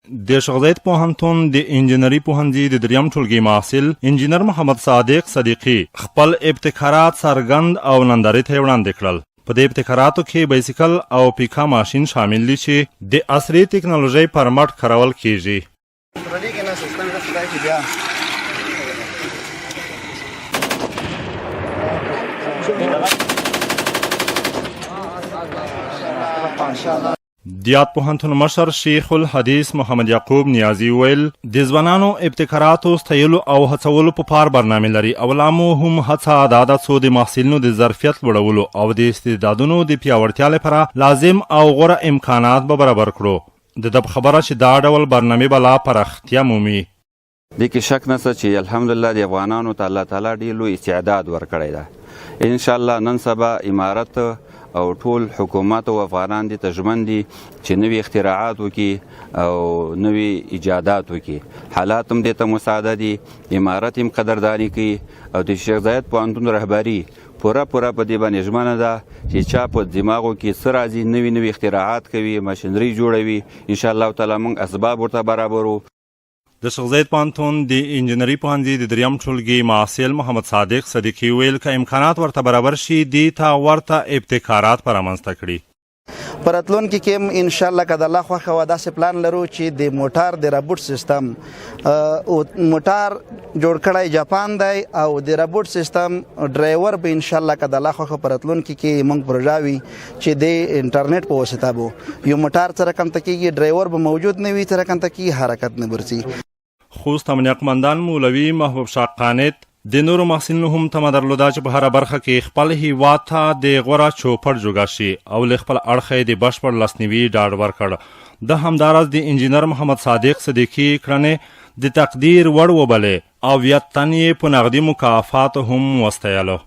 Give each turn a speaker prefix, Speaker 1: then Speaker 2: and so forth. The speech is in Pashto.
Speaker 1: د شیخ زاید پوهنتون د انجینري پوهنځي د دریم ټولګي محصل انجینر محمد صادق صدیقي خپل ابتکارات څرګند او نندارې ته وړاندې کړل. په دې ابتکاراتو کې بایسیکل او پیکا ماشین شامل دي چې د عصري ټکنالوژۍ پر مټ کارول کیږي. دیات پوهنتون مشر شیخ الحدیث محمد یعقوب نیازی ویل د ځوانانو ابتکاراتو ستایلو او هڅولو په پار برنامه لري او لامو هم هڅه دا ده څو د محصلینو د ظرفیت لوړولو او د استعدادونو د پیاوړتیا لپاره لازم او غوره امکانات به برابر کړو. د خبره چې دا ډول برنامه به لا پراختیا مومي.
Speaker 2: دې کې شک نشته چې الحمدلله د افغانانو ته الله تعالی ډېر لوی استعداد ورکړی ده. انشاءالله نن سبا امارت او ټول حکومت او افغانان دې ته ژمن دي چې نوي اختراعات وکړي او نوي ایجادات وکړي. حالات هم دې ته مساعده دي، امارت هم قدرداني کوي او د شیخ زاید پوهنتون رهبري پوره په دې باندې ژمنه ده چې چا په دماغو کې څه راځي نوي اختراعات کوي، ماشینري جوړوي. انشاءالله تعالی موږ اسباب ورته برابرو.
Speaker 1: د شیخ زاید پوهنتون د انجینري پوهنځي د دریم ټولګي محصل محمد صادق صدیقي ویل که امکانات ورته برابر شي دې ته ورته ابتکارات به رامنځته کړي.
Speaker 3: په راتلونکي کې هم انشاءالله که د الله خوښه وه داسې پلان لرو چې د موټر د رابوټ سیستم موټر جوړ کړی جاپان دی او د رابوټ سیستم ډرایور به انشاءالله که د الله خوښه په راتلونکي کې موږ پروژه وي چې د انټرنیټ په واسطه به یو موټر څه رقم ته کېږي، ډرایور به موجود نه وي، څه رقم ته کېږي، حرکت نه ورځي.
Speaker 1: خوست امنیه قمندان مولوي محبوب شاه قانت د نورو محصلینو هم تمه درلوده چې په هره برخه کې خپل هیواد ته د غوره چوپړ جوړ شي او له خپل اړخه د بشپړ لاسنیوي ډاډ ورکړ. د همداراز د انجینر محمد صادق صدیقي کړنې د تقدیر وړ وبلې او یتن یې په نغدي مکافات هم وستایلو.